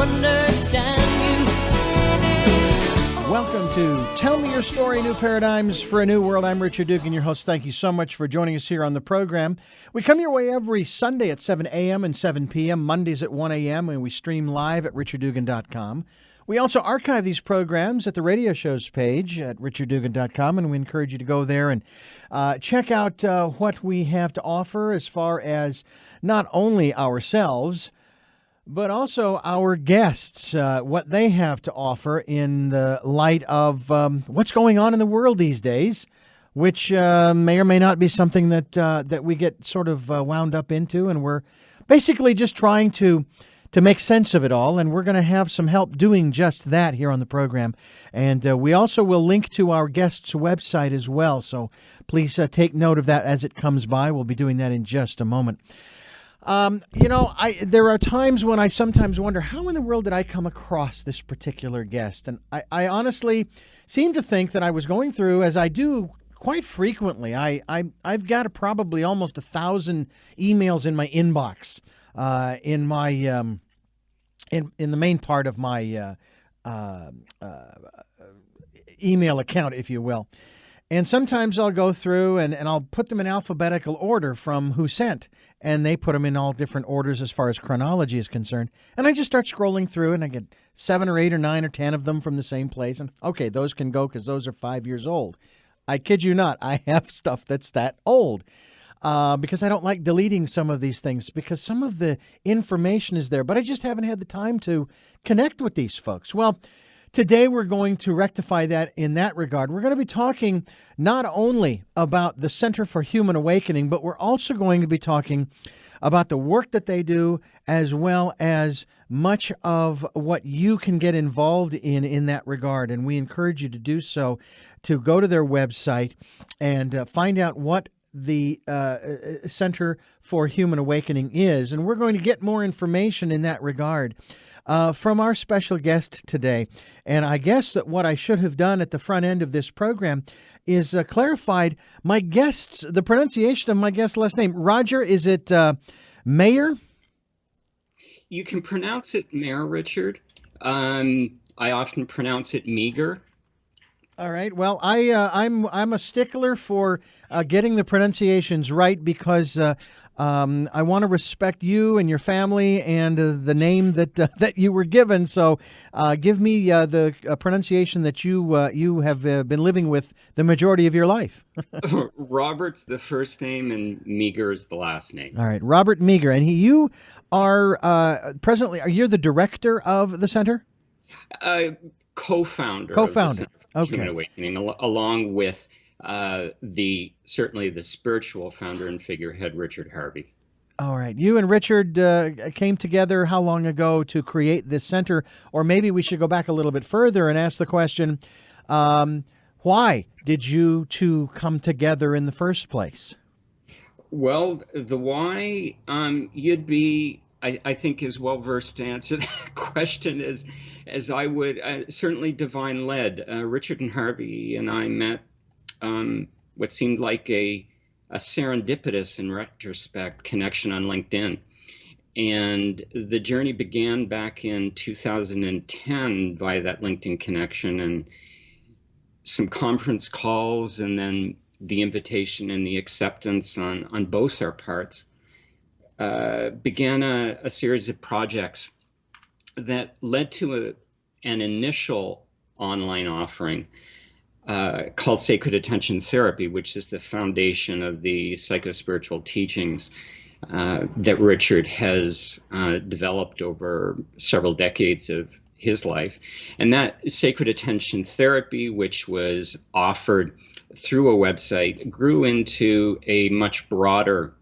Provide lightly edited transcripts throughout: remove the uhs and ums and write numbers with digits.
understand you. Welcome to Tell Me Your Story, New Paradigms for a New World. I'm Richard Dugan, your host. Thank you so much for joining us here on the program. We come your way every Sunday at 7 a.m. and 7 p.m., Mondays at 1 a.m., and we stream live at richarddugan.com. We also archive these programs at the radio shows page at richarddugan.com, and we encourage you to go there and check out what we have to offer as far as not only ourselves, but also our guests, what they have to offer in the light of what's going on in the world these days, which may or may not be something that we get sort of wound up into, and we're basically just trying to make sense of it all, and we're going to have some help doing just that here on the program. And we also will link to our guest's website as well, so please take note of that as it comes by. We'll be doing that in just a moment. There are times when I sometimes wonder, how in the world did I come across this particular guest? And I honestly seem to think that I was going through, as I do quite frequently, I've got probably almost 1,000 emails in my inbox. In my in the main part of my email account, if you will. And sometimes I'll go through and I'll put them in alphabetical order from who sent, and they put them in all different orders as far as chronology is concerned. And I just start scrolling through, and I get 7 or 8 or 9 or 10 of them from the same place. And okay, those can go because those are 5 years old. I kid you not, I have stuff that's that old. Because I don't like deleting some of these things because some of the information is there, but I just haven't had the time to connect with these folks. Well, today we're going to rectify that in that regard. We're going to be talking not only about the Center for Human Awakening, but we're also going to be talking about the work that they do, as well as much of what you can get involved in that regard. And we encourage you to do so, to go to their website and find out what the Center for Human Awakening is. And we're going to get more information in that regard from our special guest today. And I guess that what I should have done at the front end of this program is clarified my guest's, the pronunciation of my guest's last name. Roger, is it Meagher? You can pronounce it Meagher, Richard. I often pronounce it Meagher. All right. Well, I'm a stickler for getting the pronunciations right because I want to respect you and your family and the name that you were given. So give me the pronunciation that you have been living with the majority of your life. Robert's the first name and Meagher is the last name. All right, Robert Meagher, and you are presently. Are you the director of the center? Co-founder. Co-founder. Okay. Human Awakening, along with certainly the spiritual founder and figurehead, Richard Harvey. All right. You and Richard came together how long ago to create this center? Or maybe we should go back a little bit further and ask the question, why did you two come together in the first place? Well, the why, I think, is well-versed to answer that question as I would, certainly divine-led. Richard and Harvey and I met what seemed like a serendipitous, in retrospect, connection on LinkedIn. And the journey began back in 2010 via that LinkedIn connection and some conference calls, and then the invitation and the acceptance on both our parts. Began a series of projects that led to an initial online offering called Sacred Attention Therapy, which is the foundation of the psychospiritual teachings that Richard has developed over several decades of his life. And that Sacred Attention Therapy, which was offered through a website, grew into a much broader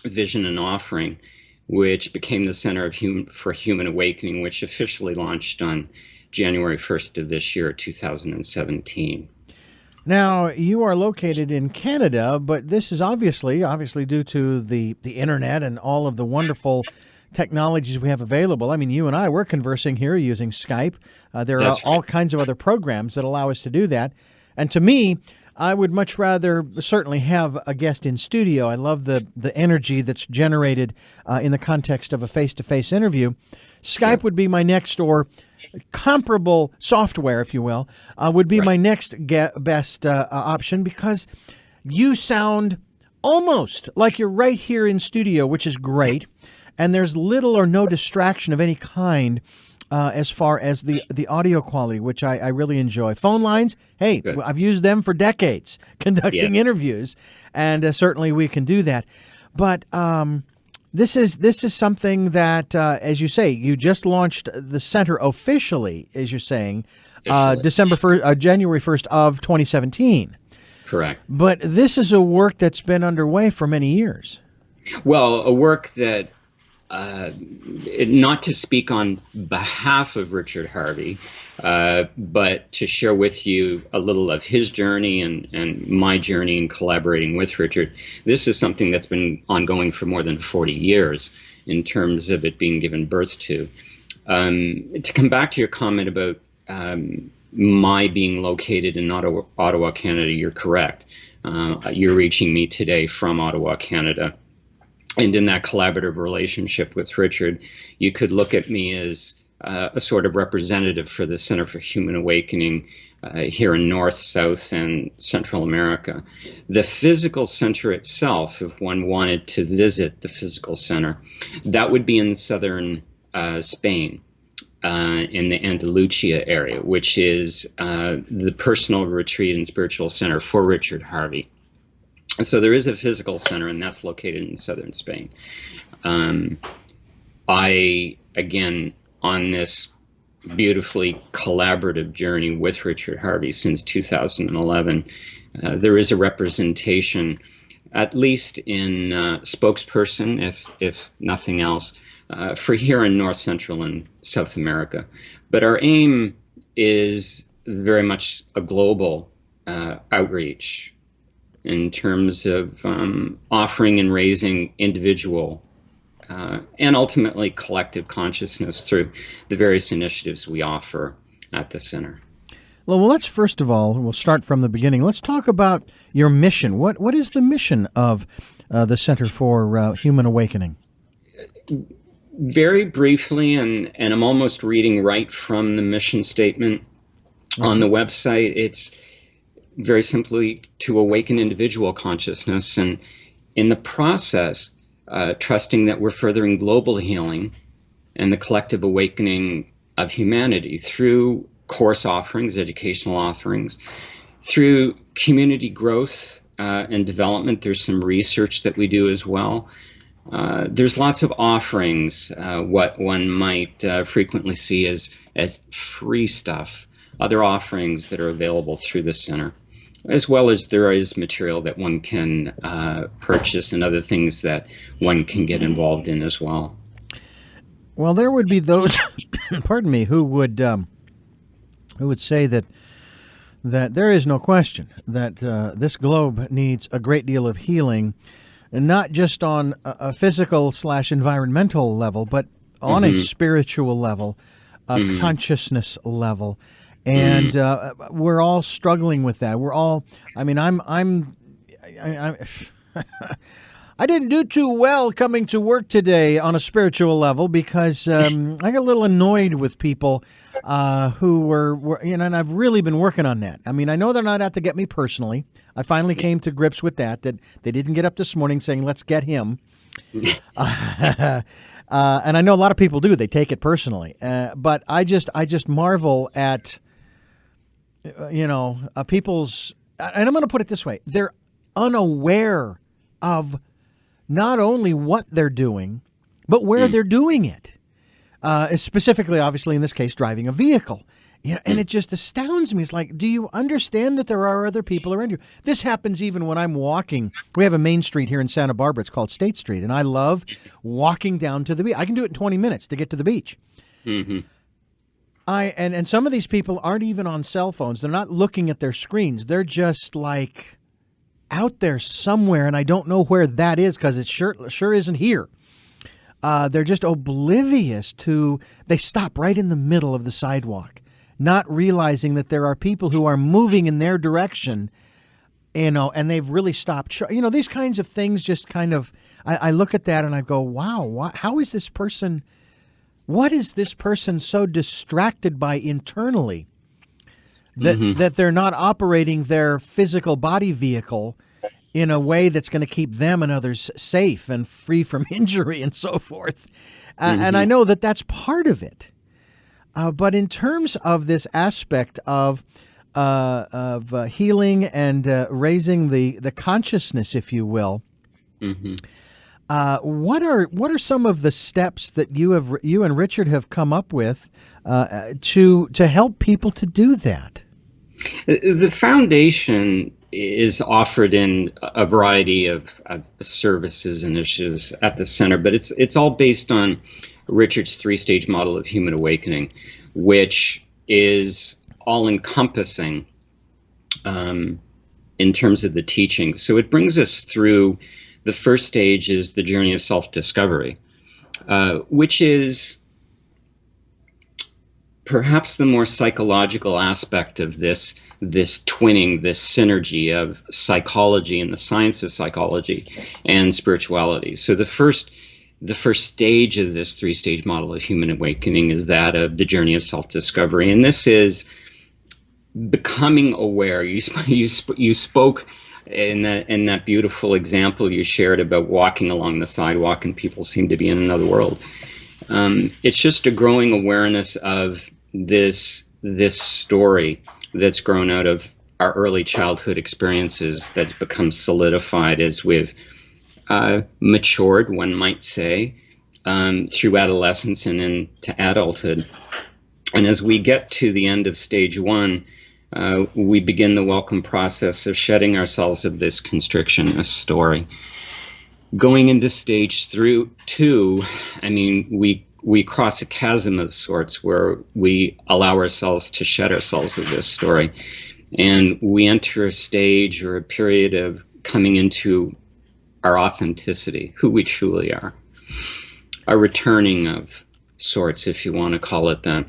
vision and offering, which became the Center for Human Awakening, which officially launched on January 1st of this year, 2017. Now, you are located in Canada, but this is obviously due to the internet and all of the wonderful technologies we have available. I mean, you and I, we're conversing here using Skype. There are all kinds of other programs that allow us to do that. And to me, I would much rather certainly have a guest in studio. I love the energy that's generated in the context of a face-to-face interview. Skype would be my next, or comparable software, if you will, would be my next best option, because you sound almost like you're right here in studio, which is great, and there's little or no distraction of any kind as far as the audio quality, which I really enjoy. Phone lines, hey, Good. I've used them for decades conducting interviews, and certainly we can do that. But this is something that, as you say, you just launched the center officially, as you're saying, January 1st of 2017. Correct. But this is a work that's been underway for many years. Well, a work that, not to speak on behalf of Richard Harvey, but to share with you a little of his journey and my journey in collaborating with Richard. This is something that's been ongoing for more than 40 years in terms of it being given birth to. To come back to your comment about my being located in Ottawa, Canada, you're correct. You're reaching me today from Ottawa, Canada. And in that collaborative relationship with Richard, you could look at me as a sort of representative for the Center for Human Awakening here in North, South, and Central America. The physical center itself, if one wanted to visit the physical center, that would be in southern Spain, in the Andalusia area, which is the personal retreat and spiritual center for Richard Harvey. So there is a physical center, and that's located in southern Spain. I, again, on this beautifully collaborative journey with Richard Harvey since 2011, there is a representation, at least in spokesperson, if nothing else, for here in North, Central, and South America. But our aim is very much a global outreach in terms of offering and raising individual and ultimately collective consciousness through the various initiatives we offer at the center. Well, let's first of all, we'll start from the beginning. Let's talk about your mission. What is the mission of the Center for Human Awakening? Very briefly, and I'm almost reading right from the mission statement on the website, it's very simply to awaken individual consciousness, and in the process, trusting that we're furthering global healing and the collective awakening of humanity through course offerings, educational offerings, through community growth and development. There's some research that we do as well. There's lots of offerings, what one might frequently see as free stuff, other offerings that are available through the center, as well as there is material that one can purchase and other things that one can get involved in as well. Well, there would be those, pardon me, who would say that there is no question that this globe needs a great deal of healing, and not just on a physical/environmental level, but on a spiritual level, a consciousness level. And we're all struggling with that. We're all, I mean, I didn't do too well coming to work today on a spiritual level because I got a little annoyed with people who were, and I've really been working on that. I mean, I know they're not out to get me personally. I finally came to grips with that they didn't get up this morning saying, let's get him. And I know a lot of people do. They take it personally. But I just marvel at, people's, and I'm going to put it this way. They're unaware of not only what they're doing, but where they're doing it. Specifically, obviously, in this case, driving a vehicle. And it just astounds me. It's like, do you understand that there are other people around you? This happens even when I'm walking. We have a main street here in Santa Barbara. It's called State Street, and I love walking down to the beach. I can do it in 20 minutes to get to the beach. Mm-hmm. And some of these people aren't even on cell phones. They're not looking at their screens. They're just like out there somewhere, and I don't know where that is because it sure isn't here. They're just oblivious to. They stop right in the middle of the sidewalk, not realizing that there are people who are moving in their direction and they've really stopped. These kinds of things just kind of. I look at that and I go, wow, how is this person? What is this person so distracted by internally that they're not operating their physical body vehicle in a way that's going to keep them and others safe and free from injury and so forth? And I know that that's part of it. But in terms of this aspect of healing and raising the consciousness, if you will, what are some of the steps that you and Richard have come up with to help people to do that? The foundation is offered in a variety of services initiatives at the center, but it's all based on Richard's three-stage model of human awakening, which is all-encompassing in terms of the teaching. So it brings us through. The first stage is the journey of self-discovery, which is perhaps the more psychological aspect of this twinning, this synergy of psychology and the science of psychology and spirituality. So the first stage of this three-stage model of human awakening is that of the journey of self-discovery, and this is becoming aware. You spoke in that beautiful example you shared about walking along the sidewalk and people seem to be in another world. It's just a growing awareness of this story that's grown out of our early childhood experiences, that's become solidified as we've matured, one might say, through adolescence and into adulthood. And as we get to the end of stage one, we begin the welcome process of shedding ourselves of this constriction, this story. Going into stage two, I mean, we cross a chasm of sorts where we allow ourselves to shed ourselves of this story. And we enter a stage or a period of coming into our authenticity, who we truly are. A returning of sorts, if you want to call it that.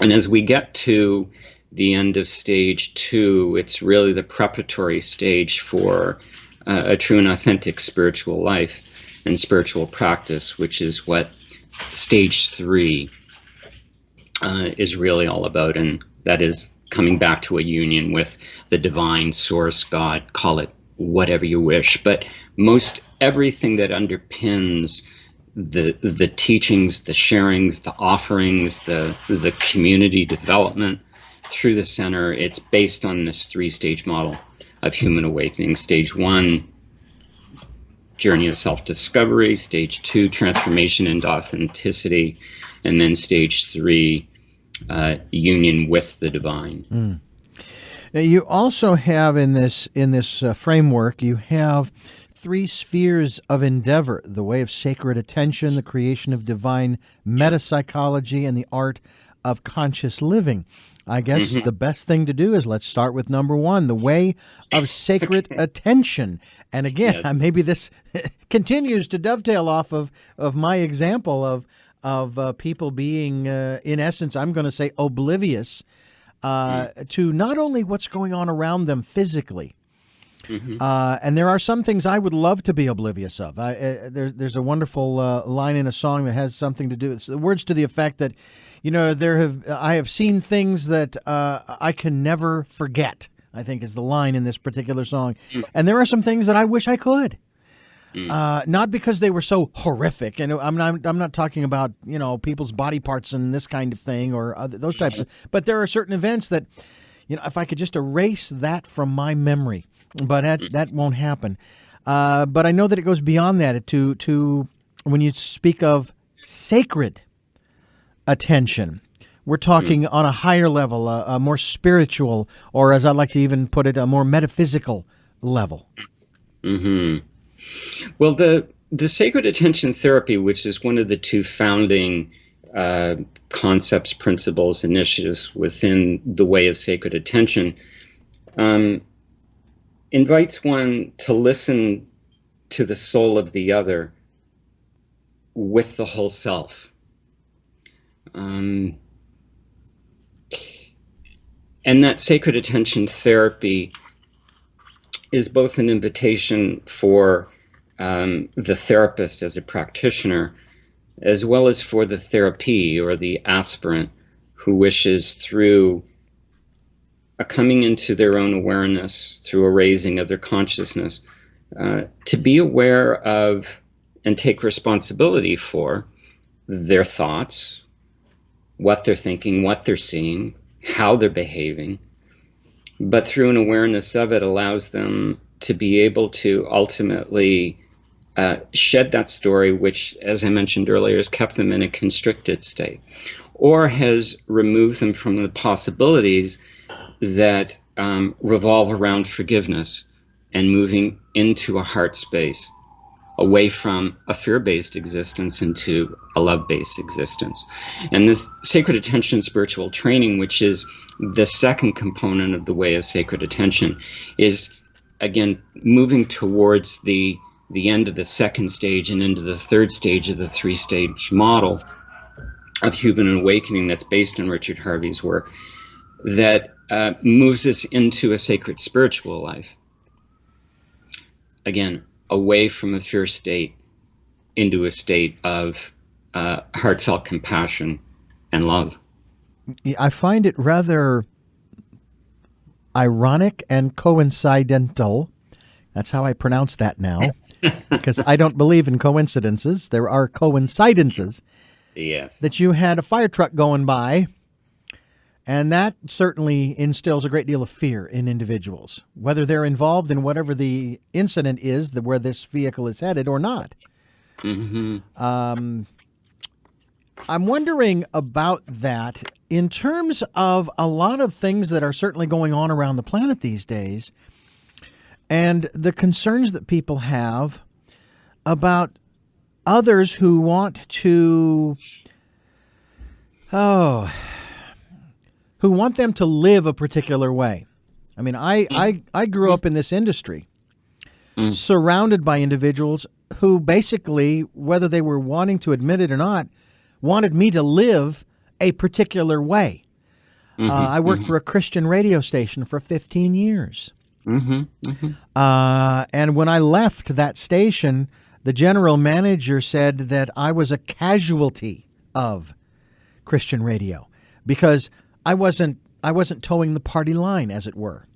And as we get to the end of stage two, it's really the preparatory stage for a true and authentic spiritual life and spiritual practice, which is what stage three is really all about. And that is coming back to a union with the divine source, God, call it whatever you wish. But most everything that underpins the teachings, the sharings, the offerings, the community development through the center, it's based on this three-stage model of human awakening. Stage one, journey of self-discovery. Stage two, transformation into authenticity. And then stage three, union with the divine. Now, you also have in this framework, you have three spheres of endeavor: the way of sacred attention, the creation of divine metapsychology, and the art of conscious living. I guess the best thing to do is let's start with number one, the way of sacred attention. And again, maybe this continues to dovetail off of my example of people being, in essence, I'm going to say oblivious to not only what's going on around them physically, and there are some things I would love to be oblivious of. There's a wonderful line in a song that has something to do with words to the effect that, I have seen things that I can never forget, I think is the line in this particular song. And there are some things that I wish I could. Not because they were so horrific, and I'm not talking about people's body parts and this kind of thing or those types of, but there are certain events that if I could just erase that from my memory, but that won't happen. But I know that it goes beyond that to when you speak of sacred attention. We're talking on a higher level, a more spiritual, or as I like to even put it, a more metaphysical level. Well, the sacred attention therapy, which is one of the two founding concepts, principles, initiatives within the way of sacred attention, invites one to listen to the soul of the other with the whole self. And that sacred attention therapy is both an invitation for the therapist as a practitioner, as well as for the therapy or the aspirant who wishes, through a coming into their own awareness, through a raising of their consciousness, to be aware of and take responsibility for their thoughts, what they're thinking, what they're seeing, how they're behaving. But through an awareness of it allows them to be able to ultimately shed that story, which, as I mentioned earlier, has kept them in a constricted state, or has removed them from the possibilities that revolve around forgiveness and moving into a heart space, away from a fear-based existence into a love-based existence. And this sacred attention spiritual training, which is the second component of the way of sacred attention, is again moving towards the end of the second stage and into the third stage of the three-stage model of human awakening that's based on Richard Harvey's work, that moves us into a sacred spiritual life. Again, away from a fear state into a state of heartfelt compassion and love. I find it rather ironic and coincidental. That's how I pronounce that now, because I don't believe in coincidences. There are coincidences. Yes. That you had a fire truck going by, and that certainly instills a great deal of fear in individuals, whether they're involved in whatever the incident is where this vehicle is headed or not. Mm-hmm. I'm wondering about that in terms of a lot of things that are certainly going on around the planet these days, and the concerns that people have about others who want to, who want them to live a particular way. I mean, I grew up in this industry, surrounded by individuals who basically, whether they were wanting to admit it or not, wanted me to live a particular way. I worked for a Christian radio station for 15 years. And when I left that station, the general manager said that I was a casualty of Christian radio because I wasn't towing the party line, as it were.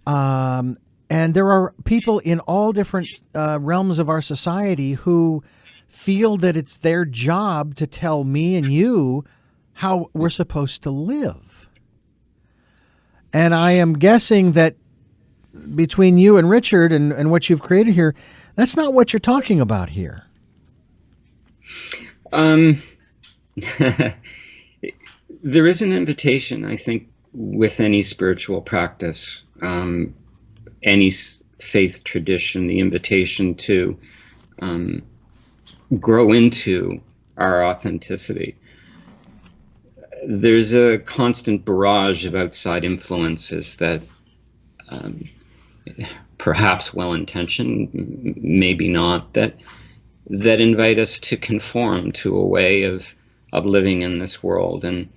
And there are people in all different realms of our society who feel that it's their job to tell me and you how we're supposed to live. And I am guessing that between you and Richard and what you've created here, that's not what you're talking about here. There is an invitation, I think, with any spiritual practice, any faith tradition, the invitation to grow into our authenticity. There's a constant barrage of outside influences that perhaps well-intentioned, maybe not, that invite us to conform to a way of living in this world. And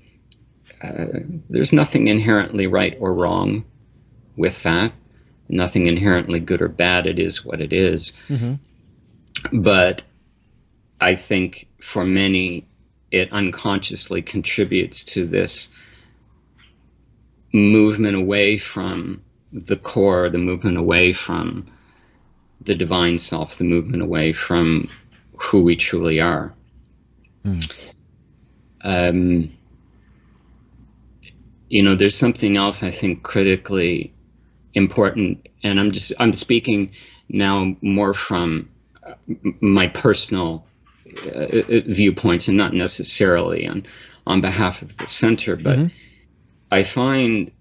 there's nothing inherently right or wrong with that, nothing inherently good or bad. It is what it is. But I think for many, it unconsciously contributes to this movement away from the core, the movement away from the divine self, the movement away from who we truly are. There's something else I think critically important, and I'm speaking now more from my personal viewpoints and not necessarily on behalf of the center, but I find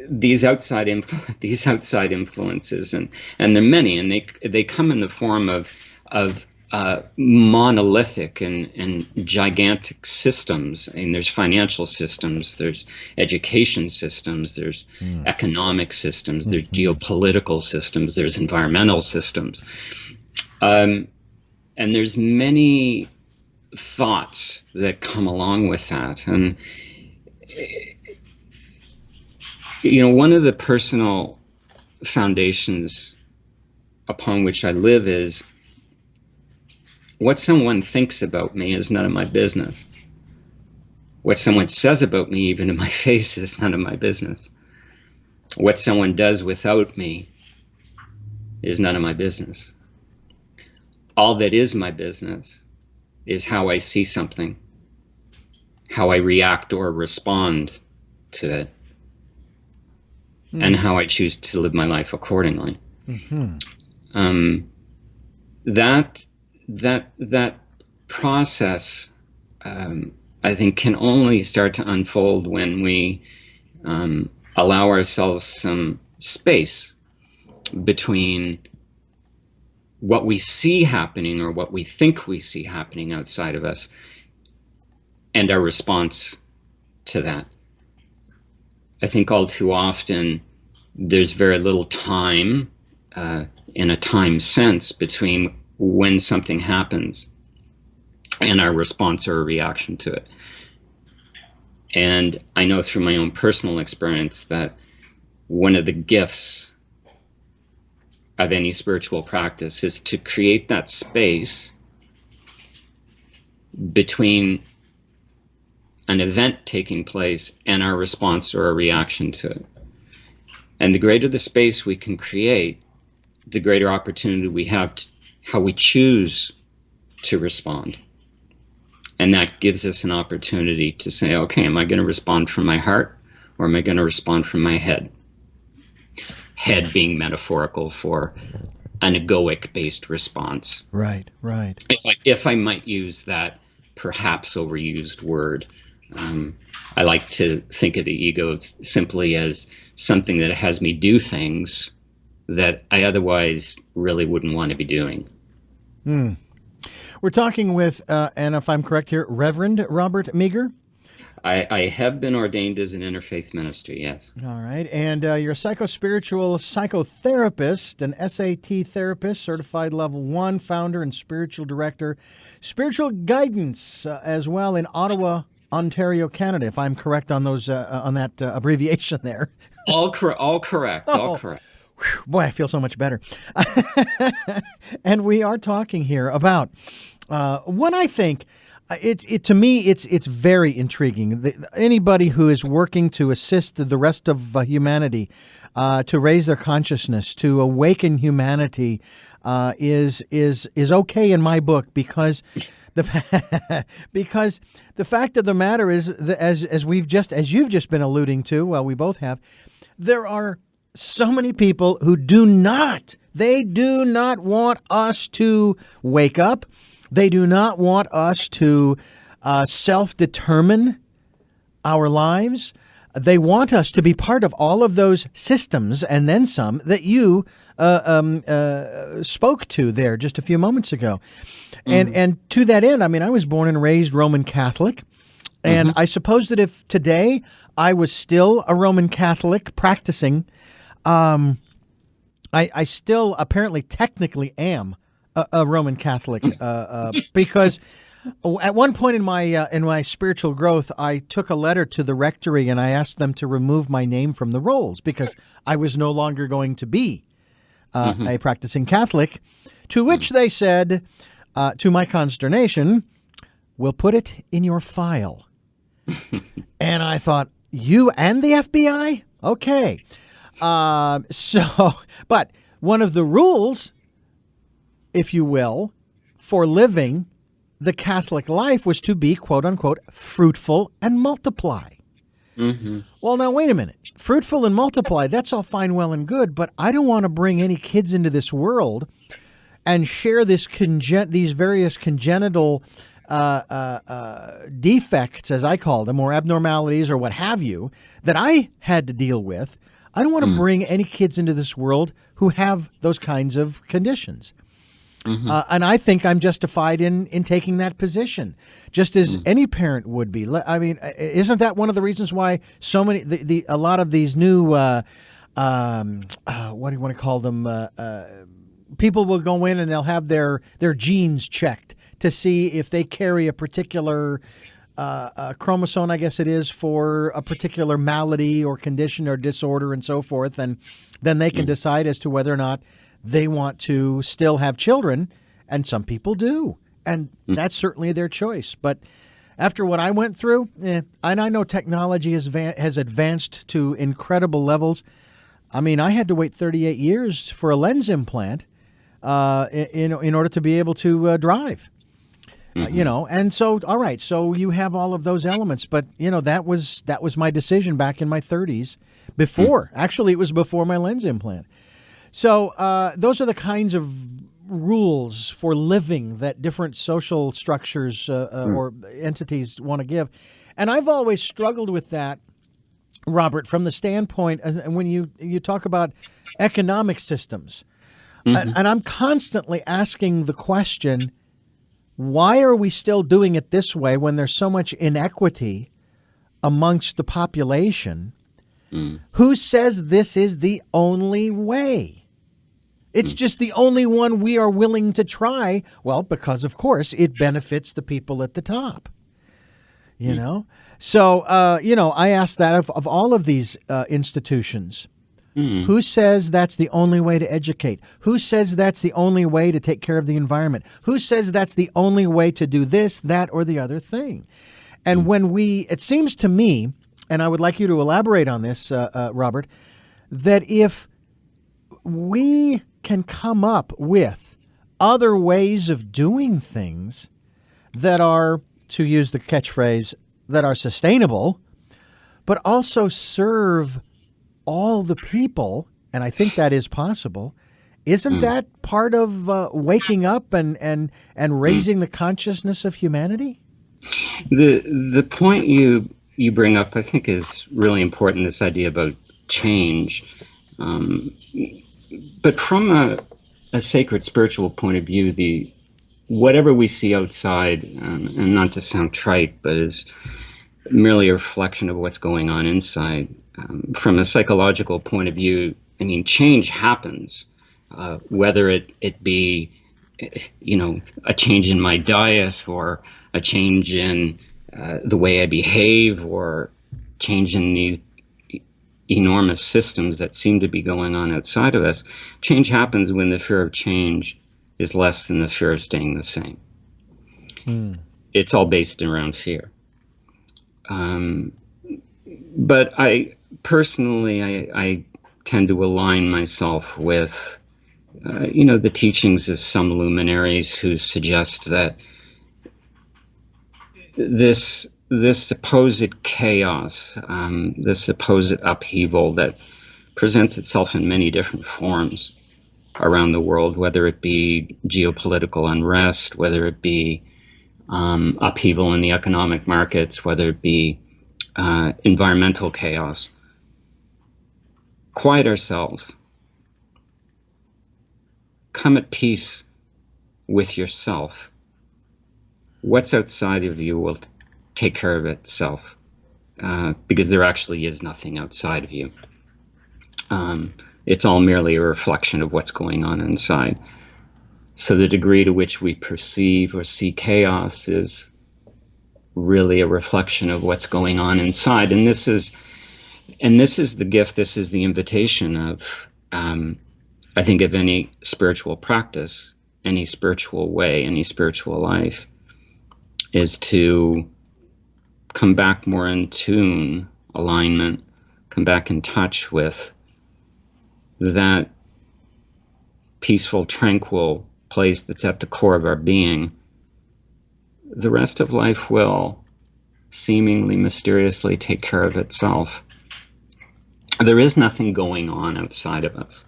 these outside influences, and they're many, and they come in the form of monolithic and gigantic systems. I mean, there's financial systems, there's education systems, there's economic systems, there's geopolitical systems, there's environmental systems, and there's many thoughts that come along with that. And one of the personal foundations upon which I live is what someone thinks about me is none of my business. What someone says about me, even in my face, is none of my business. What someone does without me is none of my business. All that is my business is how I see something, how I react or respond to it, and how I choose to live my life accordingly. That process, I think, can only start to unfold when we allow ourselves some space between what we see happening or what we think we see happening outside of us and our response to that. I think all too often there's very little time in a time sense between when something happens and our response or reaction to it. And I know through my own personal experience that one of the gifts of any spiritual practice is to create that space between an event taking place and our response or a reaction to it. And the greater the space we can create, the greater opportunity we have to how we choose to respond. And that gives us an opportunity to say, okay, am I going to respond from my heart or am I going to respond from my head? Head being metaphorical for an egoic-based response. Right, right. If I might use that perhaps overused word, I like to think of the ego simply as something that has me do things that I otherwise really wouldn't want to be doing. We're talking with, and if I'm correct here, Reverend Robert Meagher. I have been ordained as an interfaith minister, yes. All right. And you're a psychospiritual psychotherapist, an SAT therapist, certified level 1, founder and spiritual director, spiritual guidance as well in Ottawa, Ontario, Canada, if I'm correct on those on that abbreviation there. All correct. Whew, boy, I feel so much better. And we are talking here about what I think. To me, it's very intriguing. Anybody who is working to assist the rest of humanity to raise their consciousness, to awaken humanity, is okay in my book because because the fact of the matter is that as you've just been alluding to, well, we both have, there are so many people who do not want us to wake up. They do not want us to self-determine our lives. They want us to be part of all of those systems and then some that you spoke to there just a few moments ago. And to that end, I mean, I was born and raised Roman Catholic. And I suppose that if today I was still a Roman Catholic practicing, I still apparently technically am a Roman Catholic because at one point in my spiritual growth, I took a letter to the rectory and I asked them to remove my name from the rolls because I was no longer going to be a practicing Catholic, to which they said, to my consternation, "We'll put it in your file." And I thought, you and the FBI? Okay. But one of the rules, if you will, for living the Catholic life was to be, quote unquote, fruitful and multiply. Well, now, wait a minute. Fruitful and multiply, that's all fine, well, and good, but I don't want to bring any kids into this world and share these various congenital defects, as I call them, or abnormalities or what have you, that I had to deal with. I don't want to bring any kids into this world who have those kinds of conditions. And I think I'm justified in taking that position, just as any parent would be. I mean, isn't that one of the reasons why so many, a lot of these new, what do you want to call them? People will go in and they'll have their genes checked to see if they carry a particular chromosome, I guess it is, for a particular malady or condition or disorder and so forth. And then they can decide as to whether or not they want to still have children. And some people do. And that's certainly their choice. But after what I went through, and I know technology has advanced to incredible levels. I mean, I had to wait 38 years for a lens implant in order to be able to drive. And so, all right, so you have all of those elements, but that was my decision back in my 30s. Actually, it was before my lens implant. So those are the kinds of rules for living that different social structures or entities want to give, and I've always struggled with that, Robert, from the standpoint when you talk about economic systems, and I'm constantly asking the question, why are we still doing it this way when there's so much inequity amongst the population? Who says this is the only way? It's just the only one we are willing to try. Well, because, of course, it benefits the people at the top. So, I ask that of all of these institutions. Who says that's the only way to educate? Who says that's the only way to take care of the environment? Who says that's the only way to do this, that, or the other thing? And it seems to me, and I would like you to elaborate on this, Robert, that if we can come up with other ways of doing things that are, to use the catchphrase, that are sustainable, but also serve all the people, and I think that is possible, isn't that part of waking up and raising the consciousness of humanity? The point you bring up, I think, is really important, this idea about change. But from a sacred spiritual point of view, whatever we see outside, and not to sound trite, but is merely a reflection of what's going on inside. From a psychological point of view, I mean, change happens, whether it be, a change in my diet, or a change in the way I behave, or change in these enormous systems that seem to be going on outside of us. Change happens when the fear of change is less than the fear of staying the same. It's all based around fear. But I tend to align myself with, the teachings of some luminaries who suggest that this supposed chaos, this supposed upheaval that presents itself in many different forms around the world, whether it be geopolitical unrest, whether it be upheaval in the economic markets, whether it be environmental chaos. Quiet ourselves. Come at peace with yourself. What's outside of you will take care of itself, because there actually is nothing outside of you. It's all merely a reflection of what's going on inside. So the degree to which we perceive or see chaos is really a reflection of what's going on inside. And this is the gift, this is the invitation of, I think, of any spiritual practice, any spiritual way, any spiritual life, is to come back more in tune, alignment, come back in touch with that peaceful, tranquil place that's at the core of our being. The rest of life will seemingly mysteriously take care of itself. There is nothing going on outside of us.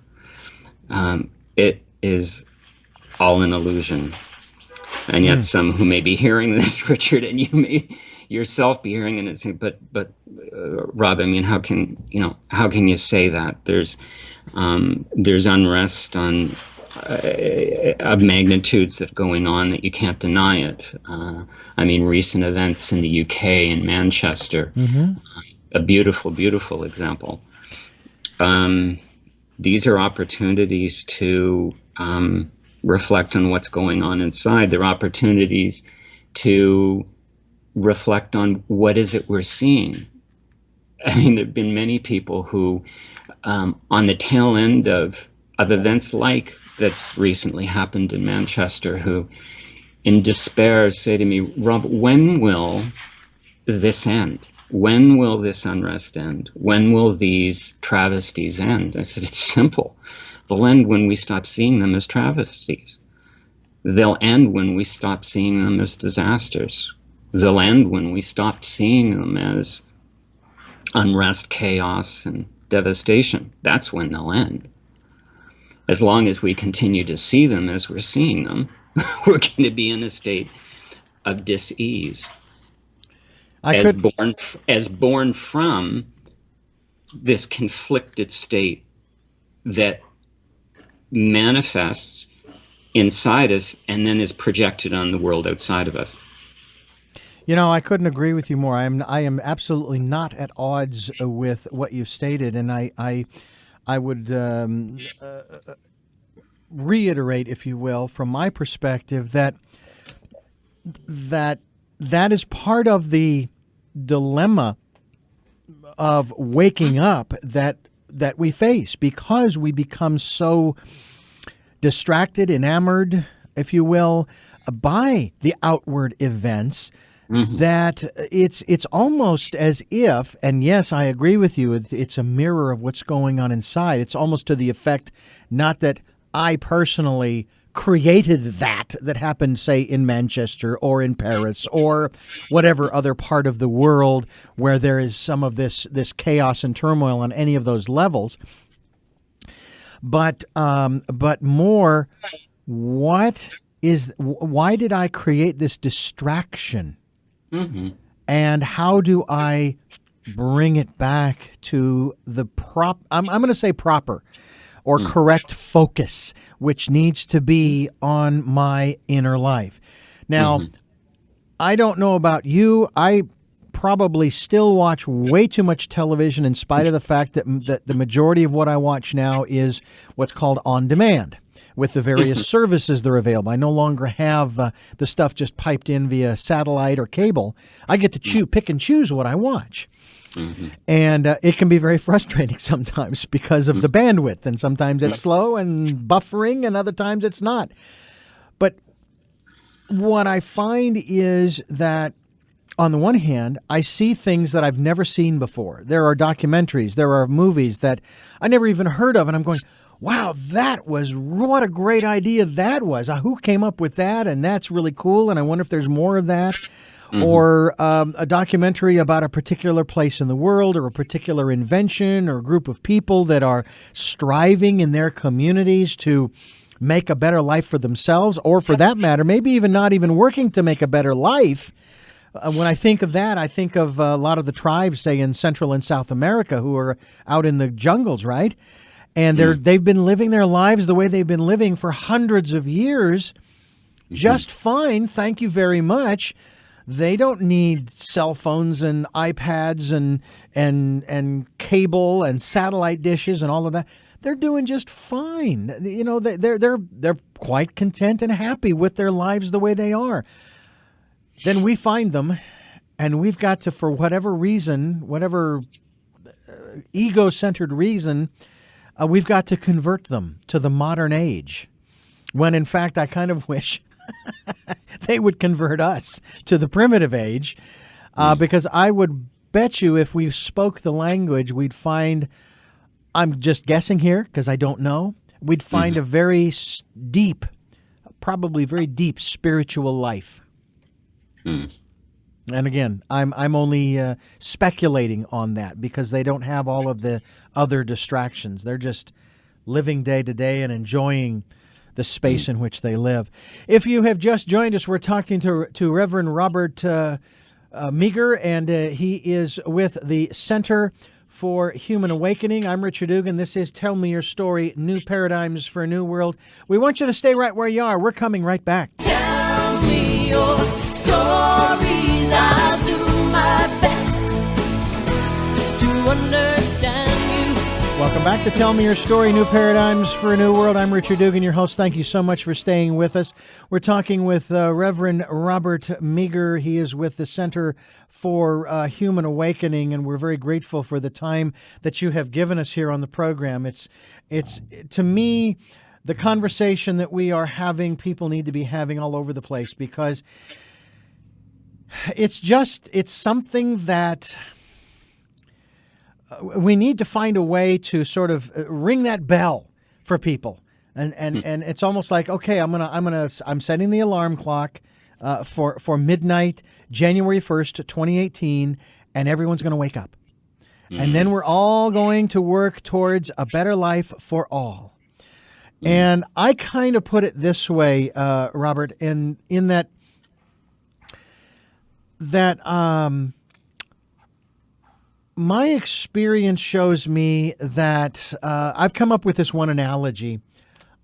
It is all an illusion. And yet some who may be hearing this, Richard, and you may yourself be hearing it and say, but Rob, I mean, how can you say that? There's unrest of magnitudes that are going on that you can't deny it. I mean, recent events in the UK, in Manchester, a beautiful, beautiful example. These are opportunities to reflect on what's going on inside. They're opportunities to reflect on what is it we're seeing. I mean, there have been many people who, on the tail end of events like that recently happened in Manchester, who in despair say to me, Rob, when will this end? When will this unrest end? When will these travesties end? I said, it's simple. They'll end when we stop seeing them as travesties. They'll end when we stop seeing them as disasters. They'll end when we stop seeing them as unrest, chaos, and devastation. That's when they'll end. As long as we continue to see them as we're seeing them, we're going to be in a state of dis-ease. As born from this conflicted state that manifests inside us and then is projected on the world outside of us. You know, I couldn't agree with you more. I am absolutely not at odds with what you've stated, and I would reiterate, if you will, from my perspective, that is part of the dilemma of waking up that we face, because we become so distracted, enamored, if you will, by the outward events. Mm-hmm. That it's almost as if, and yes, I agree with you, it's a mirror of what's going on inside. It's almost to the effect, not that I personally created that happened, say, in Manchester or in Paris or whatever other part of the world where there is some of this chaos and turmoil on any of those levels. But more, why did I create this distraction? Mm-hmm. And how do I bring it back to the I'm going to say proper or correct focus, which needs to be on my inner life. Now, I don't know about you. I probably still watch way too much television, in spite of the fact that the majority of what I watch now is what's called on demand, with the various services that are available. I no longer have the stuff just piped in via satellite or cable. I get to pick and choose what I watch. Mm-hmm. And it can be very frustrating sometimes because of the bandwidth, and sometimes it's slow and buffering, and other times it's not. But what I find is that, on the one hand, I see things that I've never seen before. There are documentaries, there are movies that I never even heard of, and I'm going, wow, what a great idea that was. Who came up with that? And that's really cool, and I wonder if there's more of that. Mm-hmm. Or a documentary about a particular place in the world, or a particular invention, or a group of people that are striving in their communities to make a better life for themselves, or for that matter, maybe even not even working to make a better life. When I think of that, I think of a lot of the tribes, say, in Central and South America, who are out in the jungles, right? And they've been living their lives the way they've been living for hundreds of years, just fine, thank you very much. They don't need cell phones and iPads and cable and satellite dishes and all of that. They're doing just fine. You know, they're quite content and happy with their lives the way they are. Then we find them, and we've got to, for whatever reason, whatever ego-centered reason, we've got to convert them to the modern age. When in fact, I kind of wish they would convert us to the primitive age, because I would bet you if we spoke the language, we'd find, I'm just guessing here because I don't know, we'd find a very deep, probably very deep spiritual life. And again, I'm only speculating on that because they don't have all of the other distractions. They're just living day to day and enjoying the space in which they live. If you have just joined us, we're talking to Reverend Robert Meagher, and he is with the Center for Human Awakening. I'm Richard Dugan. This is Tell Me Your Story, New Paradigms for a New World. We want you to stay right where you are. We're coming right back. Tell me your stories. I'll do my best to understand you. Welcome Back to Tell Me Your Story, New Paradigms for a New World. I'm Richard Dugan, your host. Thank you so much for staying with us. We're talking with Reverend Robert Meagher. He is with the Center for Human Awakening, and we're very grateful for the time that you have given us here on the program. It's to me, the conversation that we are having, people need to be having all over the place, because it's something that we need to find a way to sort of ring that bell for people, and it's almost like, okay, I'm setting the alarm clock for midnight, January 1st, 2018, and everyone's going to wake up, and then we're all going to work towards a better life for all. And I kind of put it this way, Robert, in that my experience shows me that I've come up with this one analogy.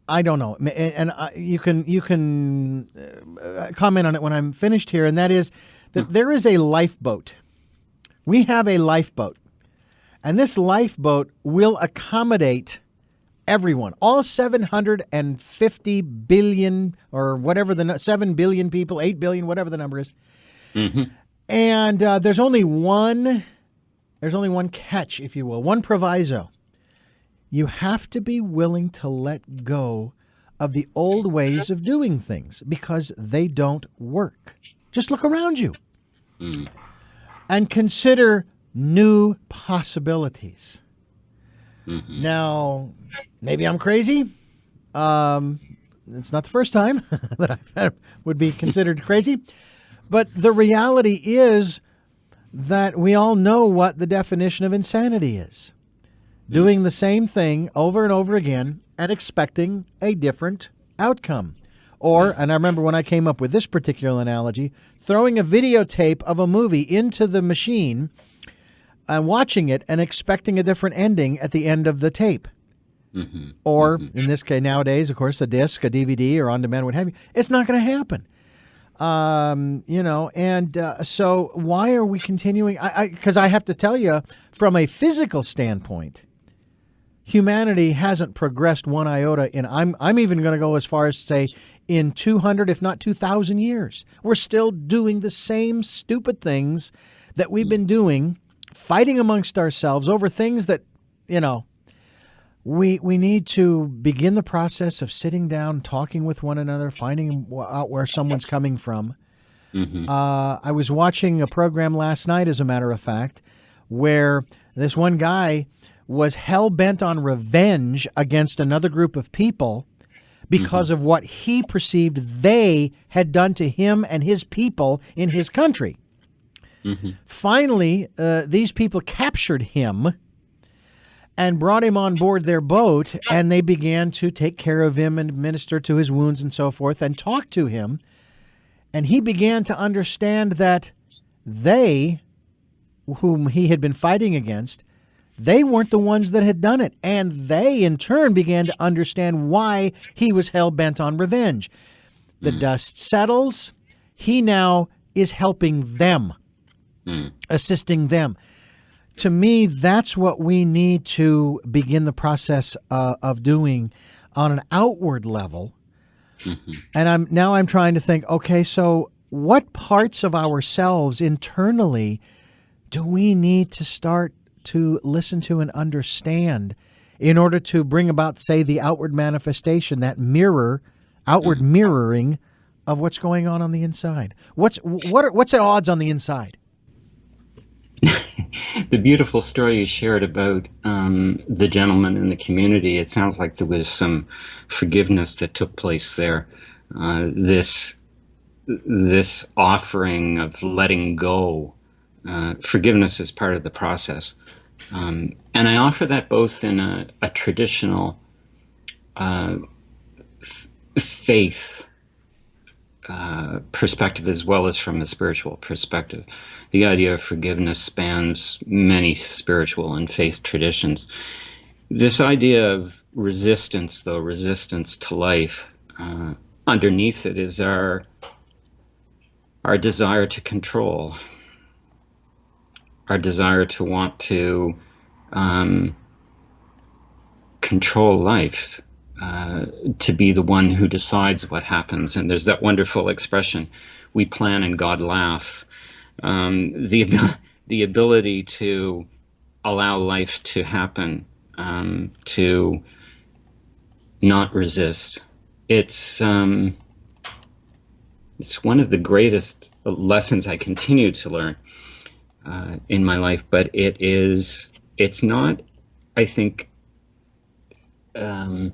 I don't know, and you can comment on it when I'm finished here, and that is that there is a lifeboat. We have a lifeboat, and this lifeboat will accommodate everyone, all 750 billion, or whatever 7 billion people, 8 billion, whatever the number is. And there's only one catch, if you will, one proviso. You have to be willing to let go of the old ways of doing things, because they don't work. Just look around you and consider new possibilities. Now, maybe I'm crazy. It's not the first time that I would be considered crazy. But the reality is that we all know what the definition of insanity is. Doing the same thing over and over again and expecting a different outcome. Or, and I remember when I came up with this particular analogy, throwing a videotape of a movie into the machine and watching it and expecting a different ending at the end of the tape. Or, in this case, nowadays, of course, a disc, a DVD, or on demand, what have you. It's not going to happen. So why are we continuing? Because I have to tell you, from a physical standpoint, humanity hasn't progressed one iota I'm even going to go as far as to say in 200, if not 2,000 years. We're still doing the same stupid things that we've been doing, fighting amongst ourselves over things that, we need to begin the process of sitting down, talking with one another, finding out where someone's coming from. I was watching a program last night, as a matter of fact, where this one guy was hell-bent on revenge against another group of people because of what he perceived they had done to him and his people in his country. Finally, these people captured him and brought him on board their boat, and they began to take care of him and minister to his wounds and so forth and talk to him. And he began to understand that they, whom he had been fighting against, they weren't the ones that had done it. And they, in turn, began to understand why he was hell-bent on revenge. The dust settles. He now is helping them, assisting them. To me, that's what we need to begin the process of doing on an outward level. And I'm trying to think, okay, so what parts of ourselves internally do we need to start to listen to and understand in order to bring about, say, the outward manifestation, that outward mirroring of what's going on the inside? What's at odds on the inside? The beautiful story you shared about the gentleman in the community, it sounds like there was some forgiveness that took place there. This offering of letting go, forgiveness is part of the process. And I offer that both in a traditional faith perspective as well as from a spiritual perspective. The idea of forgiveness spans many spiritual and faith traditions. This idea of resistance to life, underneath it is our desire to control, our desire to want to control life, to be the one who decides what happens. And there's that wonderful expression, we plan and God laughs. The ability to allow life to happen, to not resist. It's one of the greatest lessons I continue to learn in my life, but it's not, I think, an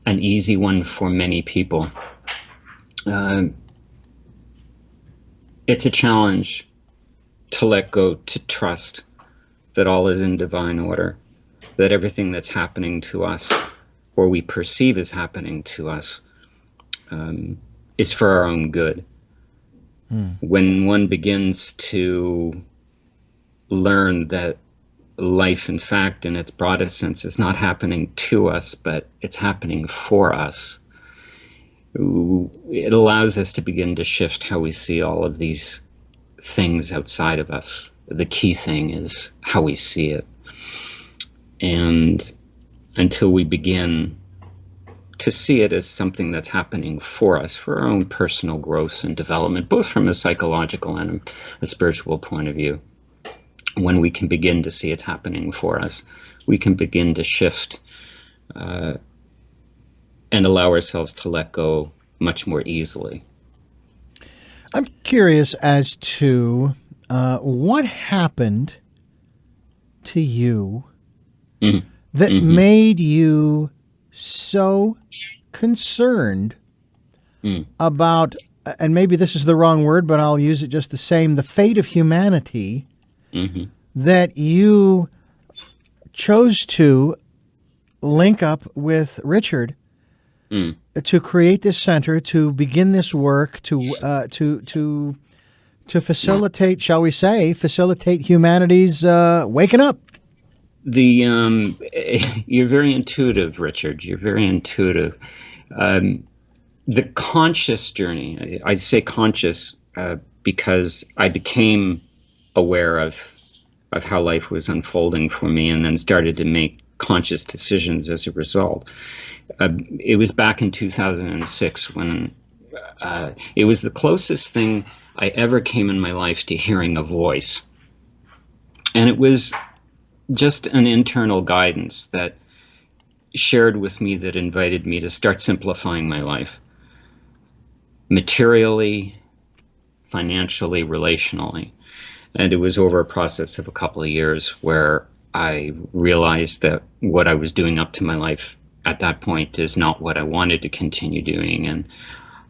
easy one for many people. It's a challenge to let go, to trust that all is in divine order, that everything that's happening to us, or we perceive as happening to us, is for our own good. When one begins to learn that life, in fact, in its broadest sense, is not happening to us, but it's happening for us, it allows us to begin to shift how we see all of these things outside of us. The key thing is how we see it. And until we begin to see it as something that's happening for us, for our own personal growth and development, both from a psychological and a spiritual point of view, when we can begin to see it's happening for us, we can begin to shift and allow ourselves to let go much more easily. I'm curious as to what happened to you that made you so concerned about, and maybe this is the wrong word, but I'll use it just the same, the fate of humanity, that you chose to link up with Richard to create this center, to begin this work, to facilitate, shall we say, facilitate humanity's waking up. You're very intuitive, Richard. You're very intuitive. The conscious journey, I say conscious because I became aware of how life was unfolding for me, and then started to make conscious decisions as a result. It was back in 2006 when it was the closest thing I ever came in my life to hearing a voice. And it was just an internal guidance that shared with me, that invited me to start simplifying my life. Materially, financially, relationally. And it was over a process of a couple of years where I realized that what I was doing up to my life at that point is not what I wanted to continue doing. And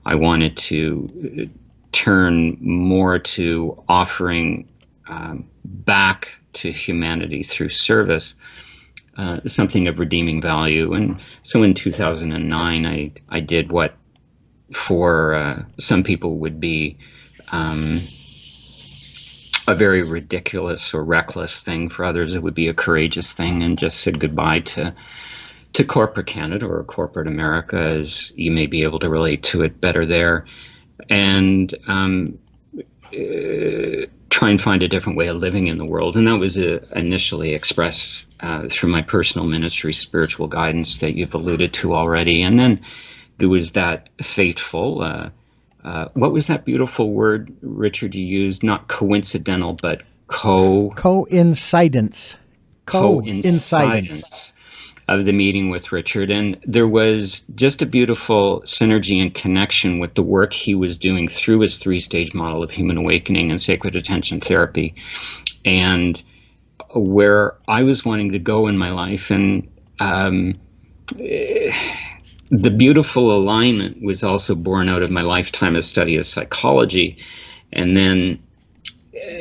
I wanted to turn more to offering back to humanity through service, something of redeeming value. And so in 2009, I did what for some people would be a very ridiculous or reckless thing. For others, it would be a courageous thing, and just said goodbye to corporate Canada, or corporate America, as you may be able to relate to it better there, and try and find a different way of living in the world. And that was initially expressed through my personal ministry, spiritual guidance, that you've alluded to already. And then there was that fateful, what was that beautiful word, Richard, you used? Not coincidental, but coincidence. Coincidence of the meeting with Richard. And there was just a beautiful synergy and connection with the work he was doing through his 3-stage model of human awakening and sacred attention therapy, and where I was wanting to go in my life. And the beautiful alignment was also born out of my lifetime of study of psychology. And then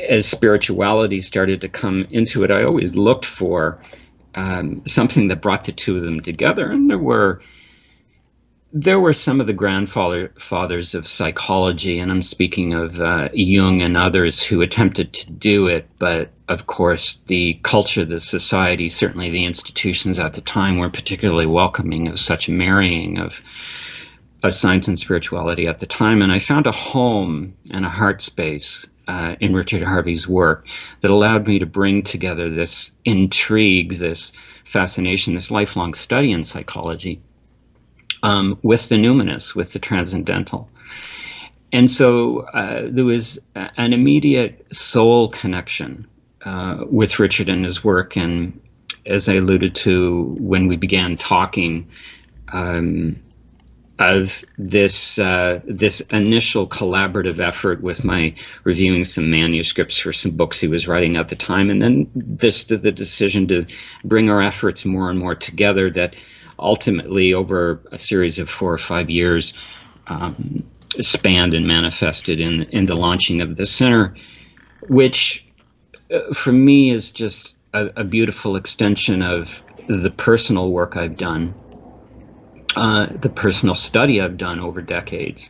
as spirituality started to come into it, I always looked for something that brought the two of them together. And there were some of the grandfathers of psychology, and I'm speaking of Jung and others, who attempted to do it. But of course, the culture, the society, certainly the institutions at the time, weren't particularly welcoming of such a marrying of science and spirituality at the time. And I found a home and a heart space in Richard Harvey's work that allowed me to bring together this intrigue, this fascination, this lifelong study in psychology, with the numinous, with the transcendental. And so there was an immediate soul connection with Richard and his work. And as I alluded to when we began talking, of this initial collaborative effort with my reviewing some manuscripts for some books he was writing at the time, and then the decision to bring our efforts more and more together, that ultimately over a series of 4 or 5 years spanned and manifested in the launching of the center, which for me is just a beautiful extension of the personal work I've done, the personal study I've done over decades,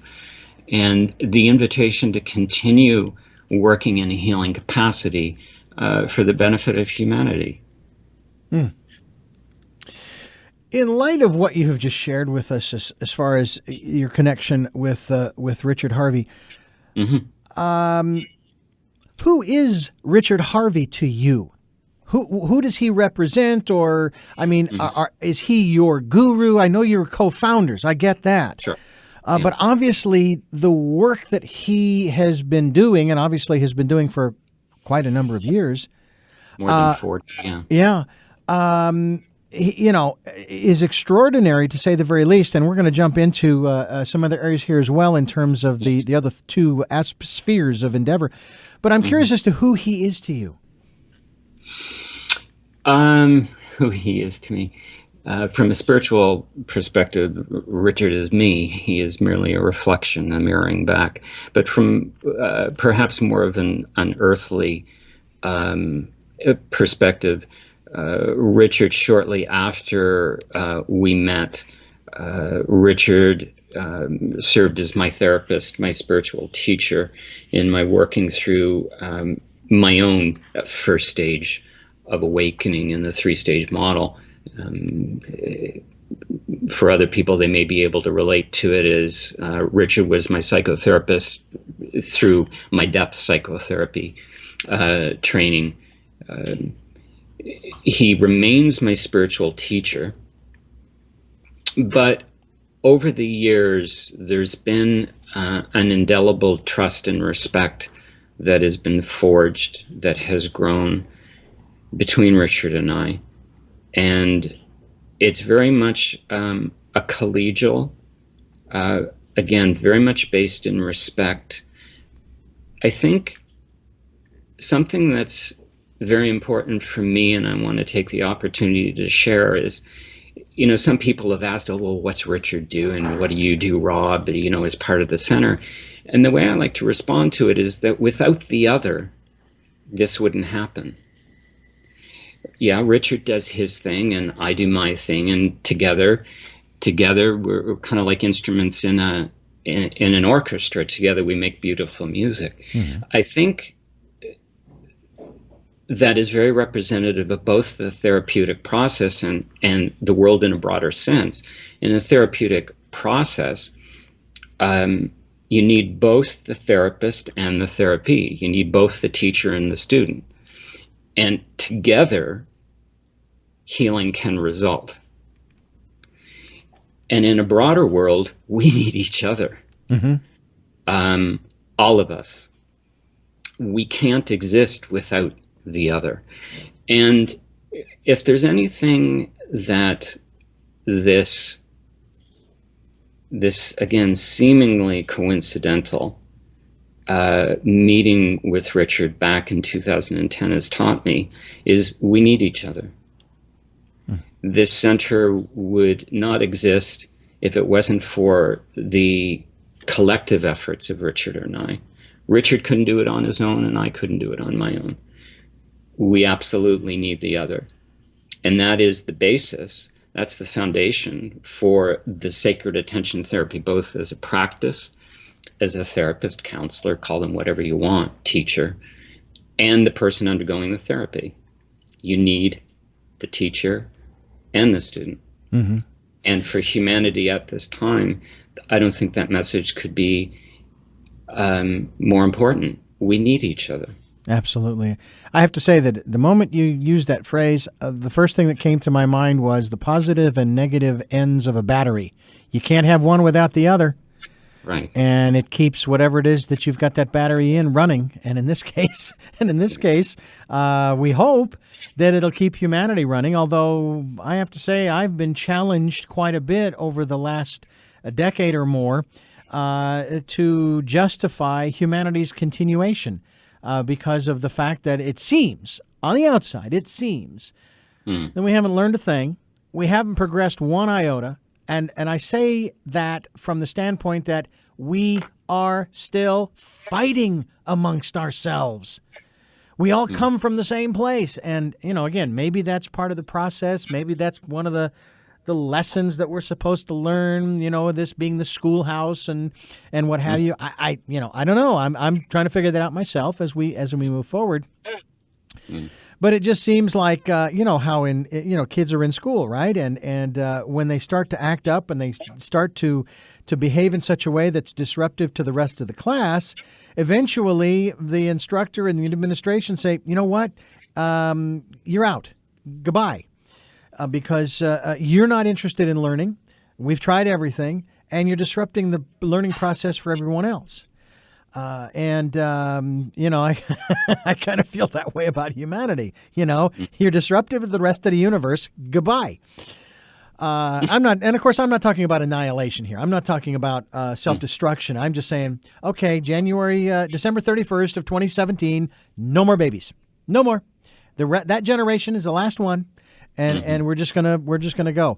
and the invitation to continue working in a healing capacity for the benefit of humanity. Mm. In light of what you have just shared with us, as far as your connection with Richard Harvey, Mm-hmm. Who is Richard Harvey to you? Who does he represent? Or, I mean, is he your guru? I know you're co-founders. I get that. Sure. But obviously, the work that he has been doing, and obviously has been doing for quite a number of years. More than 40, yeah. Yeah. Is extraordinary, to say the very least. And we're going to jump into some other areas here as well in terms of the other two spheres of endeavor. But I'm curious as to who he is to you. Who he is to me. From a spiritual perspective, Richard is me. He is merely a reflection, a mirroring back. But from perhaps more of an earthly perspective, Richard, shortly after we met, Richard served as my therapist, my spiritual teacher in my working through my own first stage of awakening in the 3-stage model. For other people, they may be able to relate to it as Richard was my psychotherapist through my depth psychotherapy training. He remains my spiritual teacher, but over the years, there's been an indelible trust and respect that has been forged, that has grown between Richard and I. And it's very much a collegial, again, very much based in respect. I think something that's very important for me, and I want to take the opportunity to share, is, some people have asked, oh, well, what's Richard do and what do you do, Rob, as part of the center? And the way I like to respond to it is that without the other, this wouldn't happen. Yeah, Richard does his thing and I do my thing, and together we're kind of like instruments in an orchestra. Together we make beautiful music. Mm-hmm. I think that is very representative of both the therapeutic process and the world in a broader sense. In a therapeutic process, you need both the therapist and the therapy. You need both the teacher and the student. And together, healing can result. And in a broader world, we need each other. Mm-hmm. All of us. We can't exist without the other. And if there's anything that this again, seemingly coincidental meeting with Richard back in 2010 has taught me, is we need each other. This center would not exist if it wasn't for the collective efforts of Richard and I. Richard couldn't do it on his own, and I couldn't do it on my own. We absolutely need the other. And that is the basis, that's the foundation for the sacred attention therapy, both as a practice, as a therapist, counselor, call them whatever you want, teacher, and the person undergoing the therapy. You need the teacher and the student. Mm-hmm. And for humanity at this time, I don't think that message could be more important. We need each other. Absolutely. I have to say that the moment you used that phrase, the first thing that came to my mind was the positive and negative ends of a battery. You can't have one without the other. Right. And it keeps whatever it is that you've got that battery in running. And in this case, we hope that it'll keep humanity running. Although I have to say, I've been challenged quite a bit over the last decade or more to justify humanity's continuation because of the fact that it seems, on the outside, that we haven't learned a thing. We haven't progressed one iota. And I say that from the standpoint that we are still fighting amongst ourselves. We all come from the same place. And, again, maybe that's part of the process. Maybe that's one of the lessons that we're supposed to learn, this being the schoolhouse and what have you. I don't know. I'm trying to figure that out myself as we move forward. But it just seems like, how kids are in school, right? And when they start to act up and they start to behave in such a way that's disruptive to the rest of the class, eventually the instructor and the administration say, you know what, you're out. Goodbye. Because you're not interested in learning. We've tried everything, and you're disrupting the learning process for everyone else. I I kind of feel that way about humanity. You're disruptive of the rest of the universe. Goodbye. I'm not talking about annihilation here. I'm not talking about self-destruction. I'm just saying, okay, December 31st of 2017, no more babies, no more. That generation is the last one, and we're just gonna go.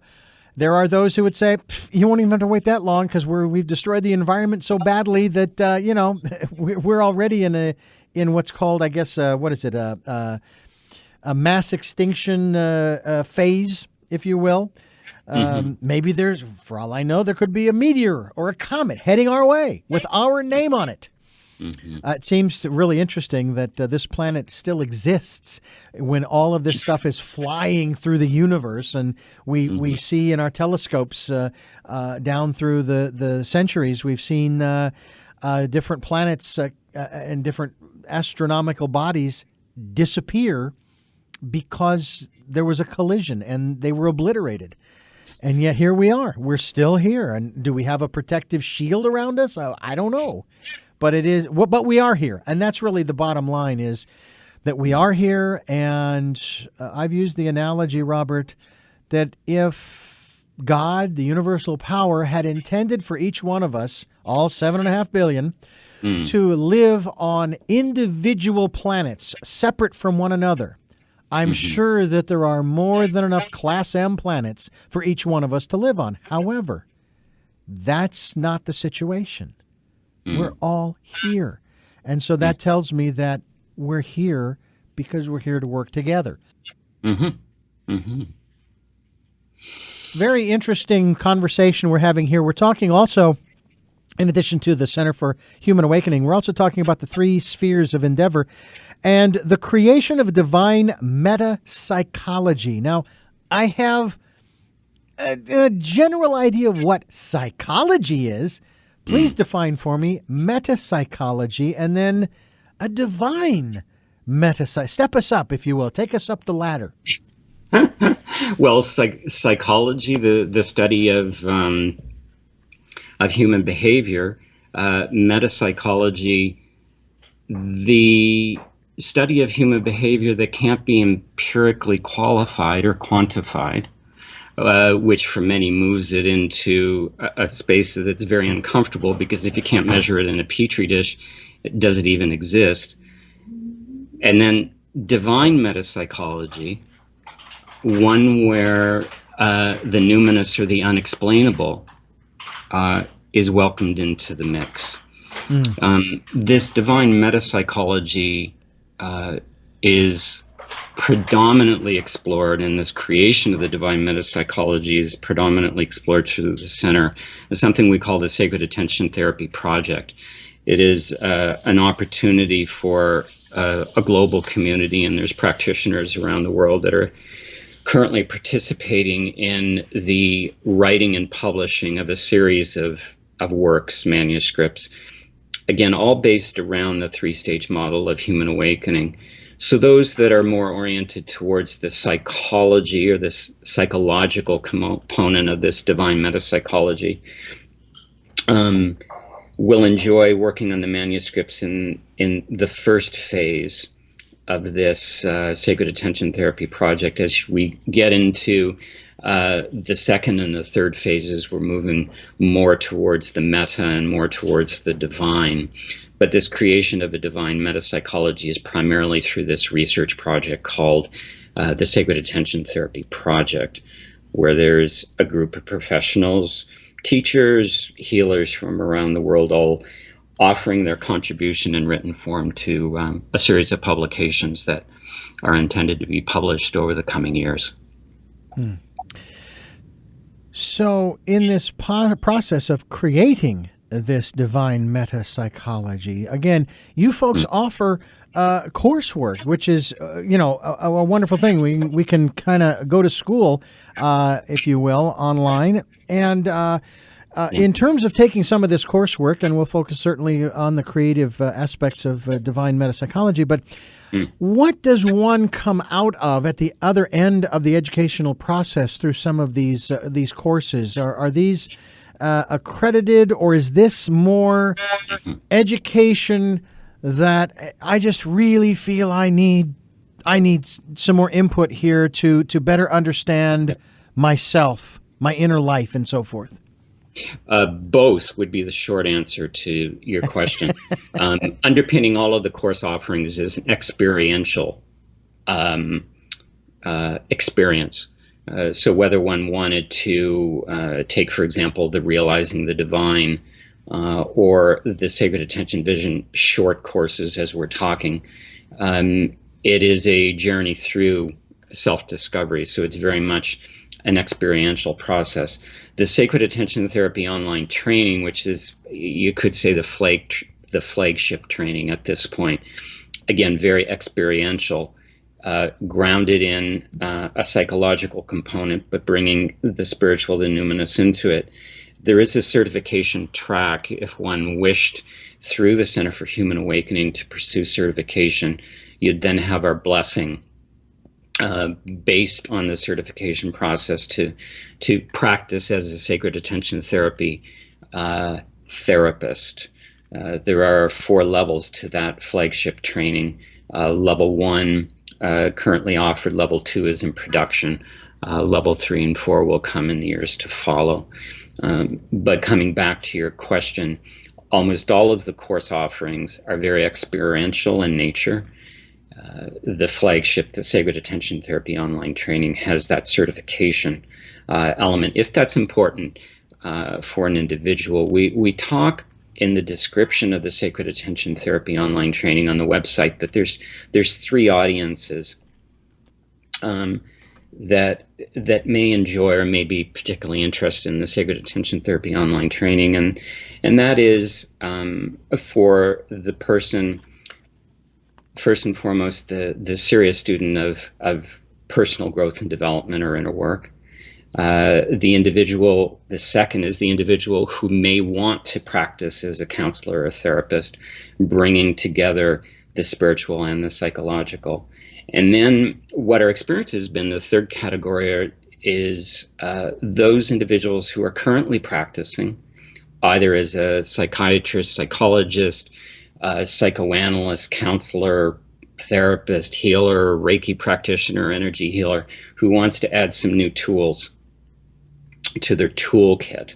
There are those who would say, you won't even have to wait that long because we've destroyed the environment so badly that, we're already in what's called, I guess, a mass extinction phase, if you will. Maybe for all I know, there could be a meteor or a comet heading our way with our name on it. It seems really interesting that this planet still exists when all of this stuff is flying through the universe, and we see in our telescopes down through the centuries, we've seen different planets and different astronomical bodies disappear because there was a collision and they were obliterated. And yet here we are. We're still here. And do we have a protective shield around us? I don't know. But but we are here, and that's really the bottom line: is that we are here. And I've used the analogy, Robert, that if God, the universal power, had intended for each one of us, all 7.5 billion, to live on individual planets separate from one another, I'm sure that there are more than enough Class M planets for each one of us to live on. However, that's not the situation. We're all here. And so that tells me that we're here because we're here to work together. Very interesting conversation we're having here. We're talking also, in addition to the Center for Human Awakening, we're also talking about the 3 spheres of endeavor and the creation of a divine meta-psychology. Now, I have a general idea of what psychology is. Please define for me meta-psychology and then a divine meta-psychology. Step us up, if you will. Take us up the ladder. Well, psychology, the study of human behavior, meta-psychology, the study of human behavior that can't be empirically qualified or quantified, which for many moves it into a space that's very uncomfortable, because if you can't measure it in a petri dish, does it even exist? And then divine metapsychology, one where the numinous or the unexplainable is welcomed into the mix. This divine metapsychology is predominantly explored, and this creation of the divine metapsychology is predominantly explored through the center. It's something we call the Sacred Attention Therapy Project. It is an opportunity for a global community, and there's practitioners around the world that are currently participating in the writing and publishing of a series of works, manuscripts, again, all based around the three-stage model of human awakening. So those that are more oriented towards the psychology or this psychological component of this divine metapsychology will enjoy working on the manuscripts in the first phase of this sacred attention therapy project. As we get into the second and the third phases, we're moving more towards the meta and more towards the divine. But this creation of a divine metapsychology is primarily through this research project called the Sacred Attention Therapy Project, where there's a group of professionals, teachers, healers from around the world, all offering their contribution in written form to a series of publications that are intended to be published over the coming years. So in this process of creating this divine metapsychology, again, you folks offer coursework, which is, a wonderful thing. We can kind of go to school, if you will, online. And in terms of taking some of this coursework, and we'll focus certainly on the creative aspects of divine metapsychology, but what does one come out of at the other end of the educational process through some of these courses? Are these accredited, or is this more education that I just really feel I need some more input here to better understand myself, my inner life, and so forth? Both would be the short answer to your question. Underpinning all of the course offerings is an experiential experience. So whether one wanted to take, for example, the Realizing the Divine or the Sacred Attention Vision short courses, as we're talking, it is a journey through self-discovery. So it's very much an experiential process. The Sacred Attention Therapy online training, which is, you could say, the flagship training at this point, again, very experiential, grounded in a psychological component, but bringing the spiritual, the numinous into it. There is a certification track if one wished through the Center for Human Awakening to pursue certification. You'd then have our blessing based on the certification process to practice as a sacred attention therapy therapist. There are 4 levels to that flagship training. Level 1 currently offered. Level 2 is in production. Level 3 and 4 will come in the years to follow. But coming back to your question, almost all of the course offerings are very experiential in nature. The flagship, the Sacred Attention Therapy online training, has that certification element, if that's important for an individual. We talk in the description of the Sacred Attention Therapy online training on the website that there's 3 audiences that may enjoy or may be particularly interested in the Sacred Attention Therapy online training, and that is for the person, first and foremost, the serious student of personal growth and development or inner work. The individual, the second is the individual who may want to practice as a counselor or a therapist, bringing together the spiritual and the psychological. And then what our experience has been, the third category is those individuals who are currently practicing, either as a psychiatrist, psychologist, psychoanalyst, counselor, therapist, healer, Reiki practitioner, energy healer, who wants to add some new tools to their toolkit,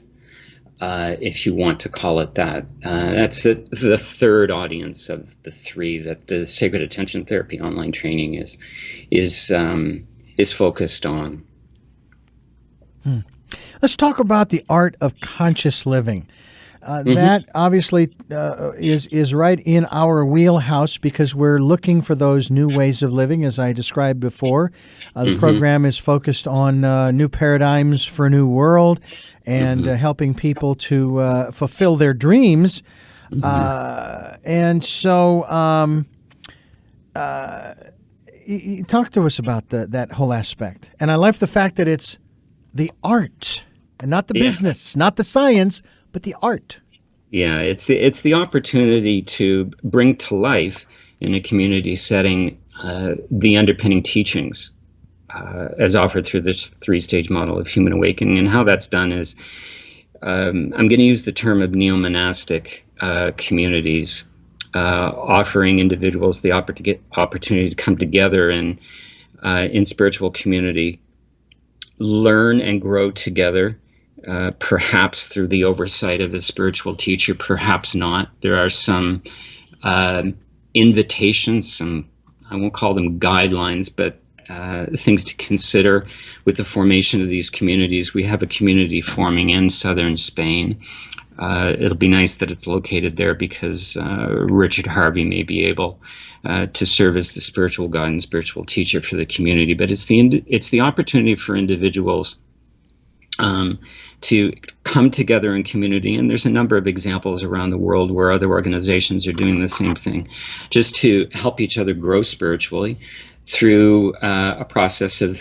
if you want to call it that. That's the third audience of the 3 that the Sacred Attention Therapy online training is focused on. Let's talk about the art of conscious living. That obviously is right in our wheelhouse because we're looking for those new ways of living, as I described before. The program is focused on new paradigms for a new world and helping people to fulfill their dreams. And so talk to us about that whole aspect. And I like the fact that it's the art and not the business, not the science, but the art. Yeah, it's the opportunity to bring to life in a community setting the underpinning teachings as offered through this three-stage model of human awakening. And how that's done is I'm going to use the term of neo-monastic communities, offering individuals the opportunity to come together in spiritual community, learn and grow together, perhaps through the oversight of a spiritual teacher, perhaps not. There are some invitations, some, I won't call them guidelines, but things to consider with the formation of these communities. We have a community forming in southern Spain. It'll be nice that it's located there because Richard Harvey may be able to serve as the spiritual guide and spiritual teacher for the community. But it's the opportunity for individuals to come together in community. And there's a number of examples around the world where other organizations are doing the same thing, just to help each other grow spiritually through a process of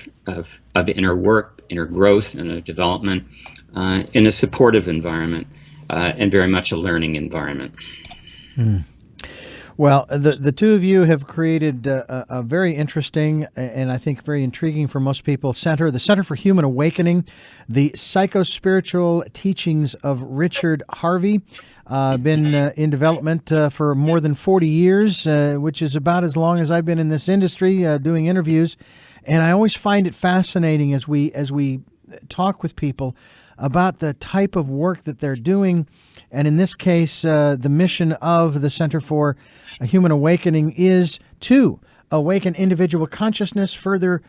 inner work, inner growth, inner development in a supportive environment and very much a learning environment. Well, the two of you have created a very interesting and I think very intriguing for most people the Center for Human Awakening, the psychospiritual teachings of Richard Harvey. Been in development for more than 40 years, which is about as long as I've been in this industry doing interviews. And I always find it fascinating as we talk with people about the type of work that they're doing. And in this case, the mission of the Center for Human Awakening is to awaken individual consciousness, further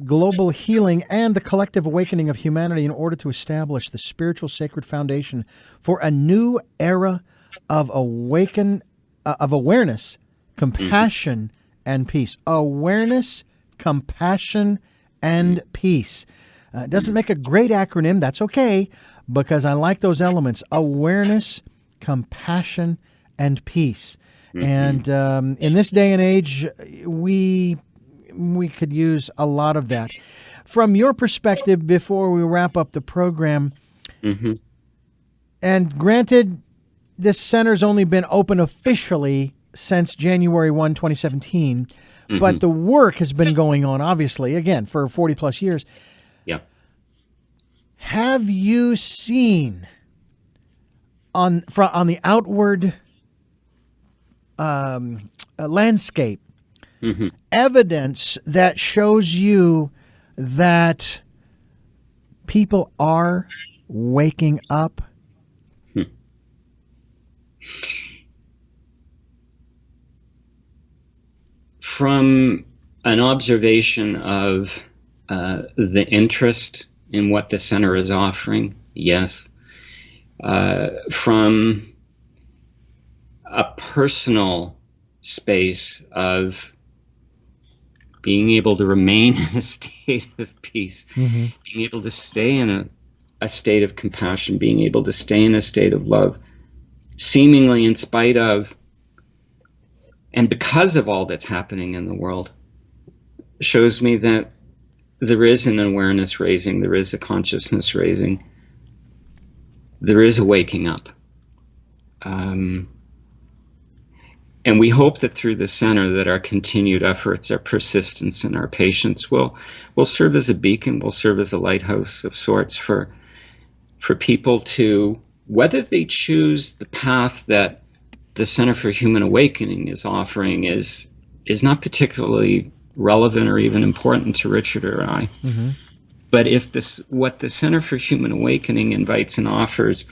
global healing, and the collective awakening of humanity in order to establish the spiritual sacred foundation for a new era of awareness, compassion, and peace. Awareness, compassion, and peace. It doesn't make a great acronym. That's okay, because I like those elements: awareness, compassion, and peace. And in this day and age, we could use a lot of that. From your perspective, before we wrap up the program, and granted, this center's only been open officially since January 1, 2017, but the work has been going on, obviously, again, for 40 plus years. Yeah. Have you seen on the outward landscape evidence that shows you that people are waking up? From an observation of the interest in what the center is offering, yes. From a personal space of being able to remain in a state of peace, being able to stay in a state of compassion, being able to stay in a state of love, seemingly in spite of and because of all that's happening in the world, shows me that there is an awareness raising, there is a consciousness raising, there is a waking up. And we hope that through the center that our continued efforts, our persistence, and our patience will serve as a beacon, will serve as a lighthouse of sorts for people to, whether they choose the path that the Center for Human Awakening is offering is not particularly relevant or even important to Richard or I. But if what the Center for Human Awakening invites and offers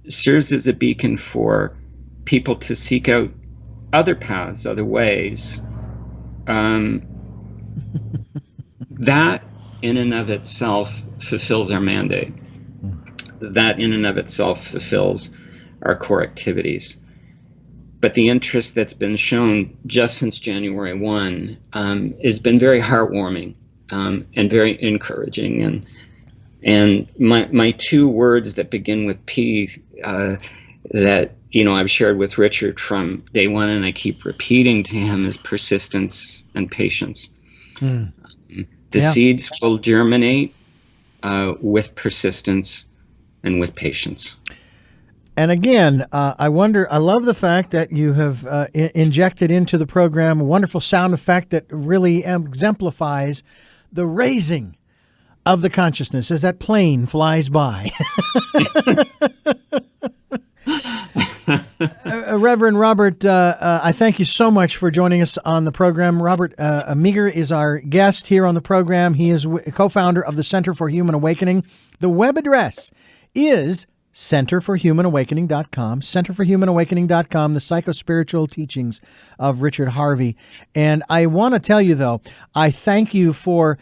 serves as a beacon for people to seek out other paths, other ways, that in and of itself fulfills our mandate. That in and of itself fulfills our core activities. But the interest that's been shown just since January 1 has been very heartwarming and very encouraging. And my two words that begin with P that I've shared with Richard from day one, and I keep repeating to him, is persistence and patience. The seeds will germinate with persistence and with patience. And again, I love the fact that you have injected into the program a wonderful sound effect that really exemplifies the raising of the consciousness as that plane flies by. Reverend Robert, I thank you so much for joining us on the program. Robert Meagher is our guest here on the program. He is co-founder of the Center for Human Awakening. The web address is centerforhumanawakening.com, centerforhumanawakening.com, the psychospiritual teachings of Richard Harvey. And I want to tell you, though, I thank you for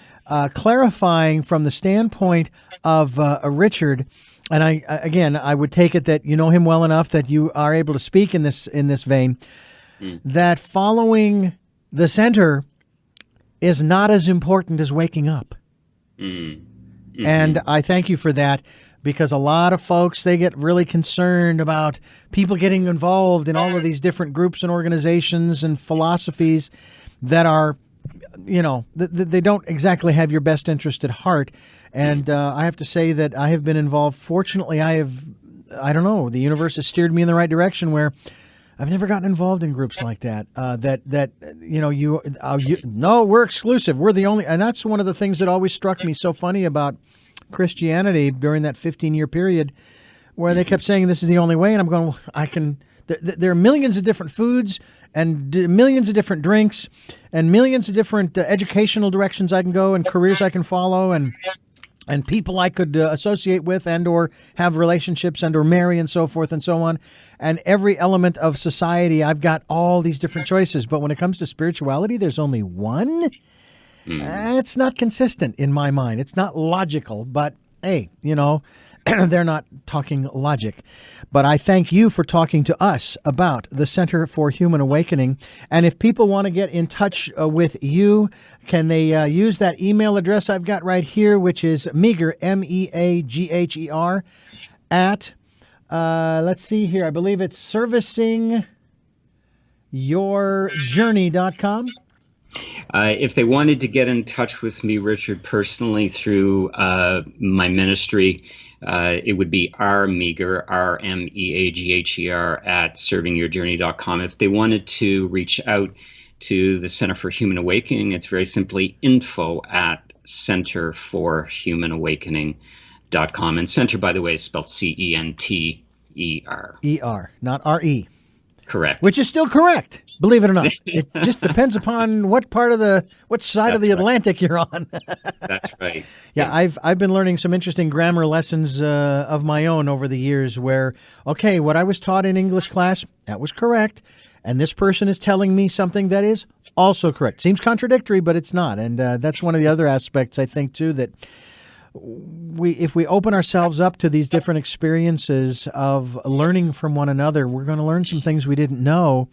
clarifying from the standpoint of Richard. And I would take it that you know him well enough that you are able to speak in this vein, that following the center is not as important as waking up. Mm-hmm. And I thank you for that, because a lot of folks, they get really concerned about people getting involved in all of these different groups and organizations and philosophies that are, they don't exactly have your best interest at heart. And I have to say that I have been involved. Fortunately, I don't know, the universe has steered me in the right direction where I've never gotten involved in groups like that. No, we're exclusive. We're the only, and that's one of the things that always struck me so funny about Christianity during that 15-year period, where they kept saying this is the only way, and I'm going, well, there are millions of different foods and millions of different drinks and millions of different educational directions I can go and careers I can follow and people I could associate with and or have relationships and or marry and so forth and so on. And every element of society, I've got all these different choices. But when it comes to spirituality, there's only one. It's not consistent in my mind. It's not logical, but hey, they're not talking logic. But I thank you for talking to us about the Center for Human Awakening. And if people want to get in touch with you, can they use that email address I've got right here, which is Meagher, Meagher, at, let's see here, I believe it's servicingyourjourney.com. If they wanted to get in touch with me, Richard, personally through my ministry, it would be Meagher, Meagher, at servingyourjourney.com. If they wanted to reach out to the Center for Human Awakening, it's very simply info at centerforhumanawakening.com. And center, by the way, is spelled Center. E-R, not R-E. Correct. Which is still correct, believe it or not. It just depends upon what side of the Atlantic you're on. That's right. Yeah, I've been learning some interesting grammar lessons of my own over the years where, okay, what I was taught in English class, that was correct. And this person is telling me something that is also correct. Seems contradictory, but it's not. And that's one of the other aspects, I think, too, that if we open ourselves up to these different experiences of learning from one another, we're going to learn some things we didn't know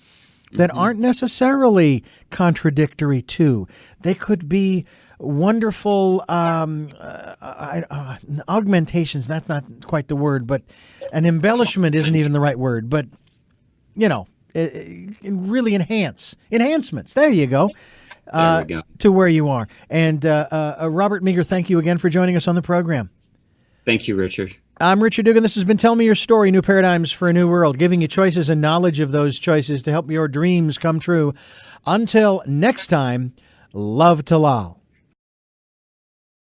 that aren't necessarily contradictory too. They could be wonderful augmentations. That's not quite the word, but an embellishment isn't even the right word. But, really enhancements. There you go. To where you are. And Robert Meagher, thank you again for joining us on the program. Thank you, Richard. I'm Richard Dugan. This has been Tell Me Your Story, New Paradigms for a New World, giving you choices and knowledge of those choices to help your dreams come true. Until next time, love to Lal.